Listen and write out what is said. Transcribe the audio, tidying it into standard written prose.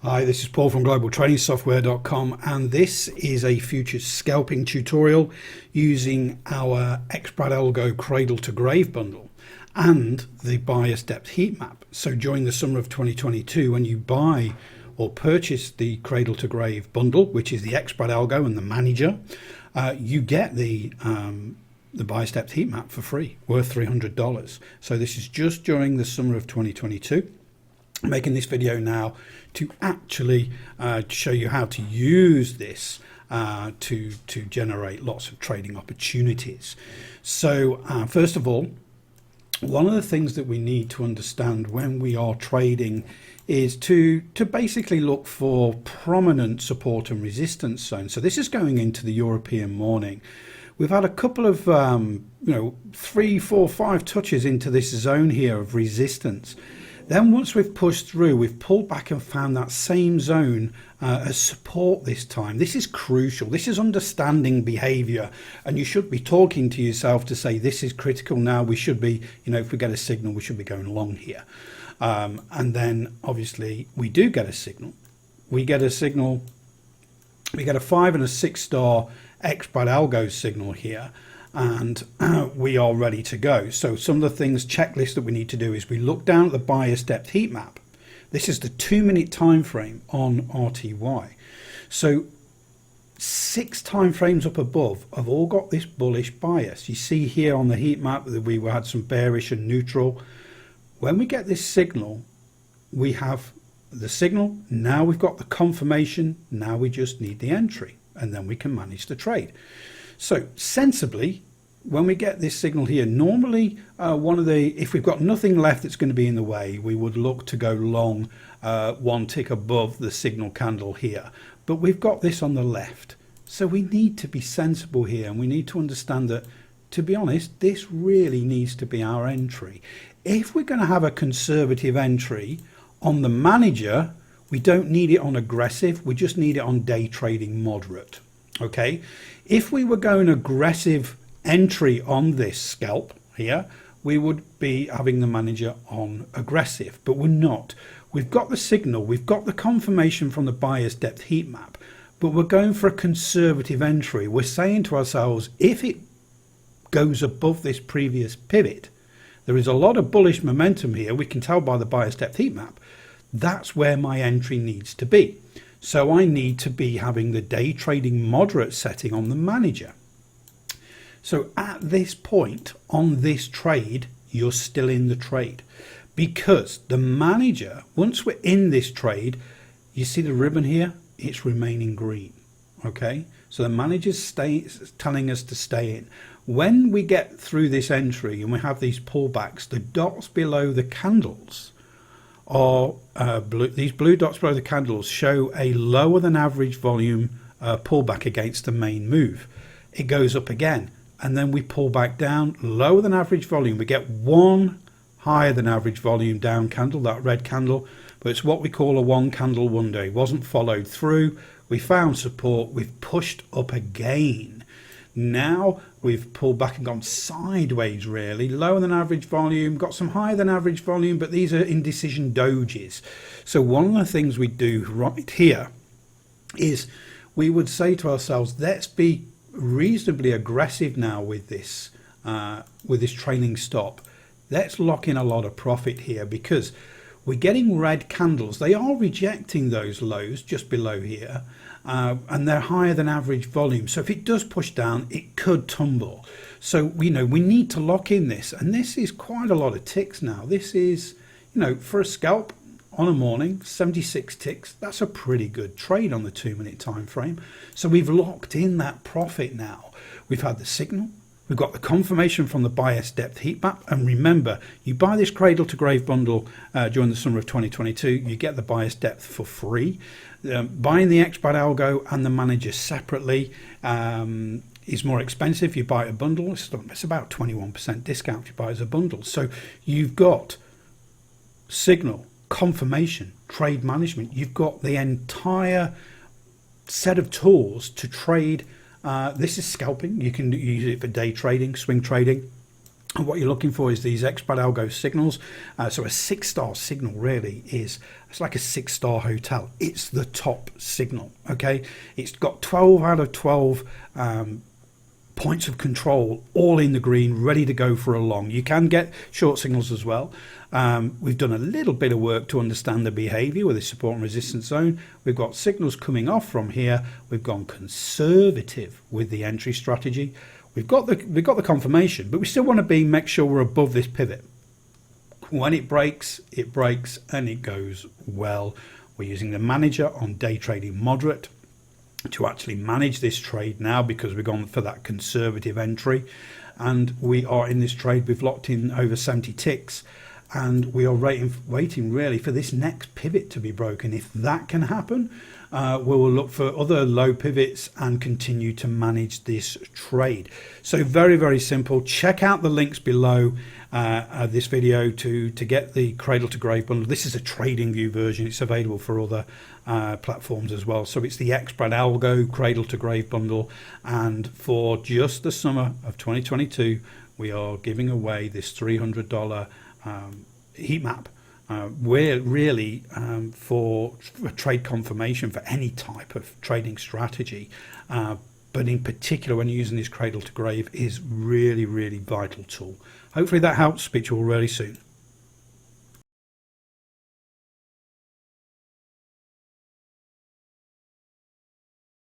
Hi, this is Paul from globaltradingsoftware.com, and this is a futures scalping tutorial using our Cradle2Grave Cradle2Grave bundle and the bias depth heat map. So during the summer of 2022, when you buy or purchase the Cradle2Grave bundle, which is the Cradle2Grave and the manager, you get the bias depth heat map for free, worth $300. So this is just during the summer of 2022. I'm making this video now to actually show you how to use this to generate lots of trading opportunities. So first of all, one of the things that we need to understand when we are trading is to basically look for prominent support and resistance zones. So this is going into the European morning. We've had a couple of 3, 4, 5 touches into this zone here of resistance. Then once we've pushed through, we've pulled back and found that same zone as support this time. This is crucial. This is understanding behavior, and you should be talking to yourself to say this is critical now. We should be, if we get a signal, we should be going long here. And then obviously we do get a signal. We get a 5 and a 6 star Cradle2Grave signal here, and we are ready to go. So some of the things, checklist that we need to do is we look down at the bias depth heat map. This is the 2-minute time frame on RTY. So 6 time frames up above have all got this bullish bias. You see here on the heat map that we had some bearish and neutral. When we get this signal, we have the signal. Now we've got the confirmation. Now we just need the entry, and then we can manage the trade. So sensibly, when we get this signal here, normally if we've got nothing left that's going to be in the way, we would look to go long one tick above the signal candle here. But we've got this on the left. So we need to be sensible here, and we need to understand that, to be honest, this really needs to be our entry. If we're going to have a conservative entry on the manager, we don't need it on aggressive, we just need it on day trading moderate. Okay, if we were going aggressive entry on this scalp here, we would be having the manager on aggressive, but we're not. We've got the signal, we've got the confirmation from the bias depth heat map, but we're going for a conservative entry. We're saying to ourselves, if it goes above this previous pivot, there is a lot of bullish momentum here. We can tell by the bias depth heat map. That's where my entry needs to be. So I need to be having the day trading moderate setting on the manager. So at this point on this trade, you're still in the trade, because the manager, once we're in this trade, you see the ribbon here, it's remaining green. Okay, so the manager's telling us to stay in. When we get through this entry and we have these pullbacks, the dots below the candles are these blue dots below the candles show a lower than average volume pullback against the main move. It goes up again, and then we pull back down, lower than average volume. We get one higher than average volume down candle, that red candle, but it's what we call a one candle one day. It wasn't followed through. We found support, we've pushed up again. Now we've pulled back and gone sideways, really. Lower than average volume, got some higher than average volume, but these are indecision doges. So one of the things we do right here is we would say to ourselves, let's be reasonably aggressive now with this trailing stop. Let's lock in a lot of profit here, because we're getting red candles. They are rejecting those lows just below here, and they're higher than average volume. So if it does push down, it could tumble. So we need to lock in this, and this is quite a lot of ticks now. This is, for a scalp on a morning, 76 ticks. That's a pretty good trade on the 2-minute time frame. So we've locked in that profit now. We've had the signal. We've got the confirmation from the bias depth heat map. And remember, you buy this Cradle2Grave bundle during the summer of 2022, you get the bias depth for free. Buying the Cradle2Grave and the manager separately is more expensive. You buy a bundle, it's about 21% discount if you buy it as a bundle. So you've got signal, confirmation, trade management. You've got the entire set of tools to trade. This is scalping. You can use it for day trading, swing trading. And what you're looking for is these expert algo signals. So a 6-star signal really is, it's like a 6-star hotel. It's the top signal, okay? It's got 12 out of 12 points of control, all in the green, ready to go for a long. You can get short signals as well. We've done a little bit of work to understand the behavior with the support and resistance zone. We've got signals coming off from here. We've gone conservative with the entry strategy. We've got the confirmation, but we still want to make sure we're above this pivot. When it breaks, and it goes well. We're using the manager on day trading moderate to actually manage this trade now, because we've gone for that conservative entry, and we are in this trade. We've locked in over 70 ticks, and we are waiting really for this next pivot to be broken. If that can happen, we will look for other low pivots and continue to manage this trade. So very, very simple. Check out the links below this video to get the Cradle2Grave bundle. This is a trading view version. It's available for other platforms as well. So it's the Expert Algo Cradle2Grave bundle, and for just the summer of 2022 we are giving away this $300 heat map. We're really for trade confirmation for any type of trading strategy, but in particular when you're using this Cradle2Grave is really, really vital tool. Hopefully that helps. Speak to you all really soon.